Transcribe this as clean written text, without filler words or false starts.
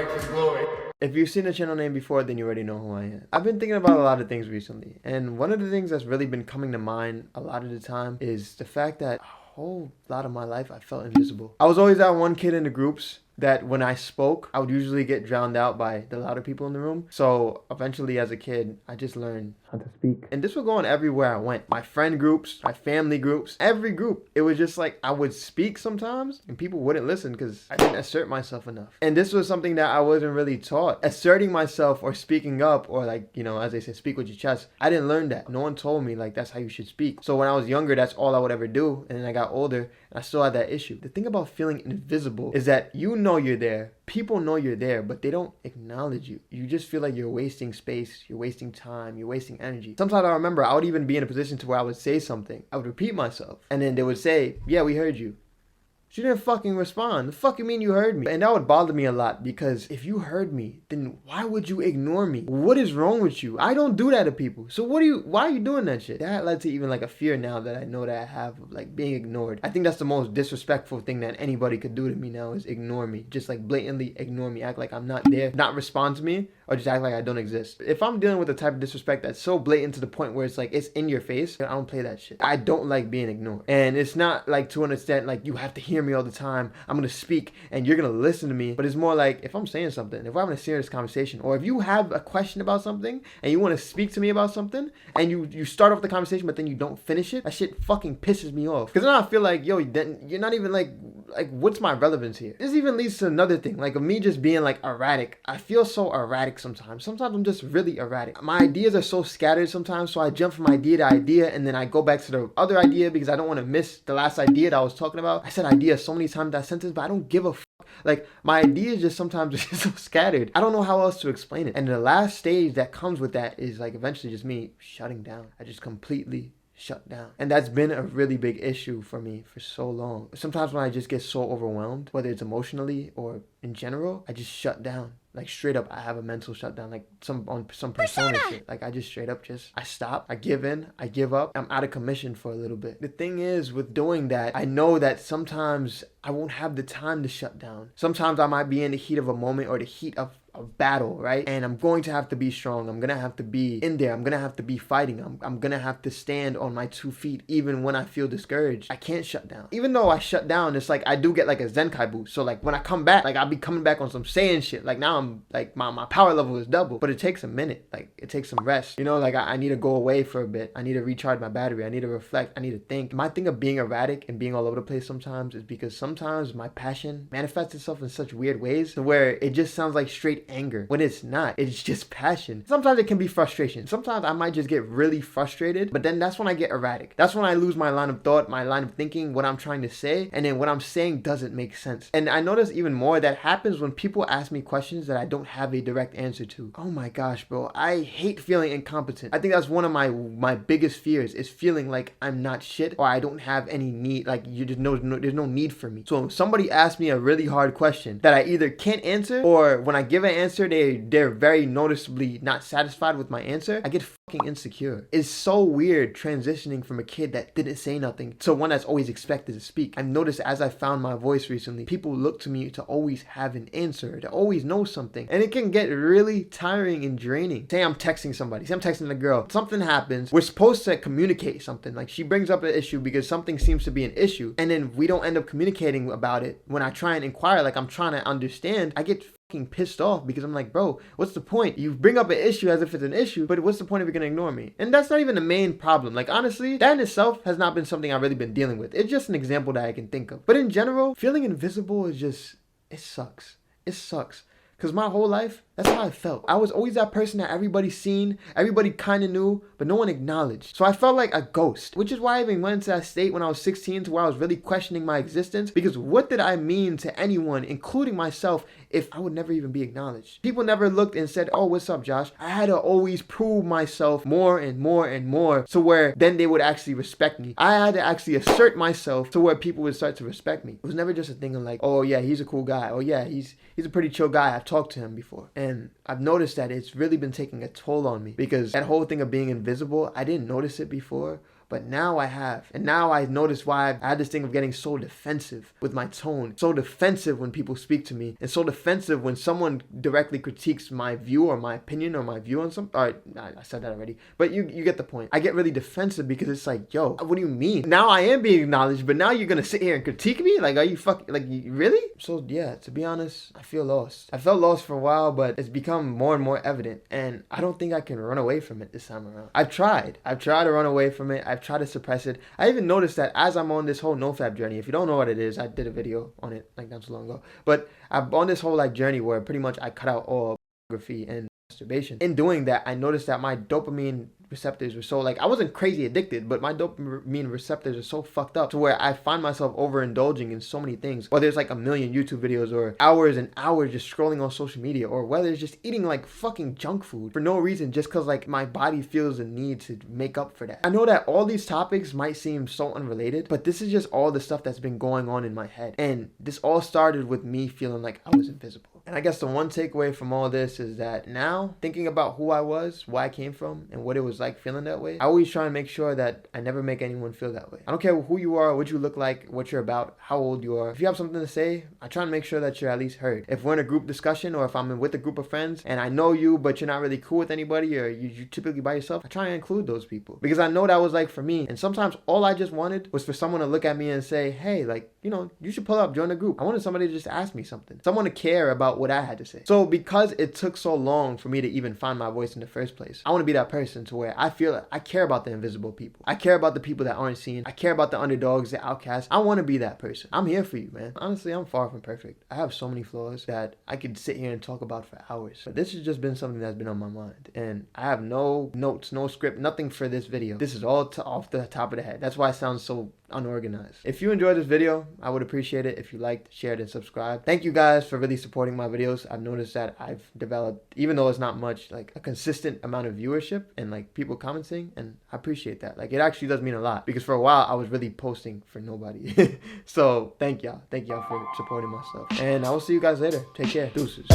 righteous glory. If you've seen the channel name before, then you already know who I am. I've been thinking about a lot of things recently, and one of the things that's really been coming to mind a lot of the time is the fact that a whole lot of my life I felt invisible. I was always that one kid in the groups that when I spoke, I would usually get drowned out by the louder people in the room. So eventually as a kid, I just learned how to speak. And this would go on everywhere I went. My friend groups, my family groups, every group. It was just like I would speak sometimes and people wouldn't listen because I didn't assert myself enough. And this was something that I wasn't really taught. Asserting myself or speaking up or like, you know, as they say, speak with your chest. I didn't learn that. No one told me like that's how you should speak. So when I was younger, that's all I would ever do. And then I got older and I still had that issue. The thing about feeling invisible is that you know you're there. People know you're there, but they don't acknowledge you. You just feel like you're wasting space, you're wasting time, you're wasting energy. Sometimes I remember I would even be in a position to where I would say something. I would repeat myself. And then they would say, yeah, we heard you. She didn't fucking respond. The fuck you mean you heard me? And that would bother me a lot because if you heard me, then why would you ignore me? What is wrong with you? I don't do that to people. So why are you doing that shit? That led to even like a fear now that I know that I have of like being ignored. I think that's the most disrespectful thing that anybody could do to me now is ignore me. Just like blatantly ignore me. Act like I'm not there, not respond to me, or just act like I don't exist. If I'm dealing with the type of disrespect that's so blatant to the point where it's like it's in your face, I don't play that shit. I don't like being ignored. And it's not like to an extent like you have to hear me all the time. I'm gonna speak and you're gonna listen to me. But it's more like if I'm saying something, if we're having a serious conversation, or if you have a question about something and you want to speak to me about something and you start off the conversation but then you don't finish it, that shit fucking pisses me off. Because then I feel like, yo, then you're not even like what's my relevance here? This even leads to another thing, like of me just being like erratic. I feel so erratic sometimes. Sometimes I'm just really erratic. My ideas are so scattered sometimes, so I jump from idea to idea and then I go back to the other idea because I don't want to miss the last idea that I was talking about. I said idea so many times that sentence, but I don't give a fuck. Like my ideas just sometimes are just so scattered. I don't know how else to explain it. And the last stage that comes with that is like eventually just me shutting down. I just completely shut down. And that's been a really big issue for me for so long. Sometimes when I just get so overwhelmed, whether it's emotionally or in general, I just shut down. Like straight up, I have a mental shutdown, like some persona shit. Like I just straight up I stop, I give in, I give up. I'm out of commission for a little bit. The thing is with doing that, I know that sometimes I won't have the time to shut down. Sometimes I might be in the heat of a moment or the heat of a battle, right? And I'm going to have to be strong. I'm going to have to be in there. I'm going to have to be fighting. I'm going to have to stand on my 2 feet even when I feel discouraged. I can't shut down. Even though I shut down, it's like I do get like a Zenkai boost. So like when I come back, like I'll be coming back on some Saiyan shit. Like now I'm like my power level is double. But it takes a minute. Like it takes some rest. You know, like I need to go away for a bit. I need to recharge my battery. I need to reflect. I need to think. My thing of being erratic and being all over the place sometimes is because sometimes my passion manifests itself in such weird ways to where it just sounds like straight anger when it's not. It's just passion. Sometimes it can be frustration. Sometimes I might just get really frustrated, but then that's when I get erratic. That's when I lose my line of thought, my line of thinking, what I'm trying to say, and then what I'm saying doesn't make sense. And I notice even more that happens when people ask me questions that I don't have a direct answer to. Oh my gosh, bro. I hate feeling incompetent. I think that's one of my biggest fears is feeling like I'm not shit or I don't have any need, like there's no need for me. So if somebody asks me a really hard question that I either can't answer or when I give an answer, they're very noticeably not satisfied with my answer, I get fucking insecure. It's so weird transitioning from a kid that didn't say nothing to one that's always expected to speak. I've noticed as I found my voice recently, people look to me to always have an answer, to always know something. And it can get really tiring and draining. Say I'm texting somebody, say I'm texting a girl, something happens, we're supposed to communicate something. Like she brings up an issue because something seems to be an issue, and then we don't end up communicating about it. When I try and inquire, like I'm trying to understand, I get fucking pissed off because I'm like, bro, what's the point? You bring up an issue as if it's an issue, but what's the point if you're gonna ignore me? And that's not even the main problem. Like honestly, that in itself has not been something I've really been dealing with. It's just an example that I can think of. But in general, feeling invisible is just, it sucks. It sucks. Because my whole life, that's how I felt. I was always that person that everybody seen, everybody kind of knew, but no one acknowledged. So I felt like a ghost, which is why I even went into that state when I was 16 to where I was really questioning my existence. Because what did I mean to anyone, including myself, if I would never even be acknowledged? People never looked and said, oh, what's up, Josh? I had to always prove myself more and more and more to where then they would actually respect me. I had to actually assert myself to where people would start to respect me. It was never just a thing of like, oh yeah, he's a cool guy. Oh yeah, he's a pretty chill guy. I've talked to him before. And I've noticed that it's really been taking a toll on me because that whole thing of being invisible, I didn't notice it before. But now I have. And now I notice why I had this thing of getting so defensive with my tone, so defensive when people speak to me, and so defensive when someone directly critiques my view or my opinion or my view on something. All right, I said that already. But you get the point. I get really defensive because it's like, yo, what do you mean? Now I am being acknowledged, but now you're going to sit here and critique me? Like, are you fucking, like, really? So yeah, to be honest, I feel lost. I felt lost for a while, but it's become more and more evident. And I don't think I can run away from it this time around. I've tried to run away from it. I've tried to suppress it. I even noticed that as I'm on this whole nofap journey, if you don't know what it is, I did a video on it like not so long ago. But I'm on this whole like journey where pretty much I cut out all pornography and masturbation. In doing that, I noticed that my dopamine receptors were so, like, I wasn't crazy addicted, but my dopamine receptors are so fucked up to where I find myself overindulging in so many things. Whether it's like a million YouTube videos or hours and hours just scrolling on social media, or whether it's just eating like fucking junk food for no reason, just because like my body feels the need to make up for that. I know that all these topics might seem so unrelated, but this is just all the stuff that's been going on in my head. And this all started with me feeling like I was invisible. And I guess the one takeaway from all this is that now, thinking about who I was, where I came from, and what it was like feeling that way, I always try and make sure that I never make anyone feel that way. I don't care who you are, what you look like, what you're about, how old you are. If you have something to say, I try and make sure that you're at least heard. If we're in a group discussion, or if I'm with a group of friends and I know you, but you're not really cool with anybody, or you're typically by yourself, I try and include those people. Because I know that was like for me. And sometimes all I just wanted was for someone to look at me and say, hey, like, you know, you should pull up, join the group. I wanted somebody to just ask me something. Someone to care about what I had to say. So because it took so long for me to even find my voice in the first place, I want to be that person to where I feel like I care about the invisible people. I care about the people that aren't seen. I care about the underdogs, the outcasts. I want to be that person. I'm here for you, man. Honestly, I'm far from perfect. I have so many flaws that I could sit here and talk about for hours. But this has just been something that's been on my mind. And I have no notes, no script, nothing for this video. This is all off the top of the head. That's why it sounds so unorganized. If you enjoyed this video, I would appreciate it if you liked, shared, and subscribed. Thank you guys for really supporting my videos. I've noticed that I've developed, even though it's not much, like a consistent amount of viewership and like people commenting, and I appreciate that. Like, it actually does mean a lot, because for a while I was really posting for nobody. So thank y'all for supporting my stuff, and I will see you guys later. Take care. Deuces.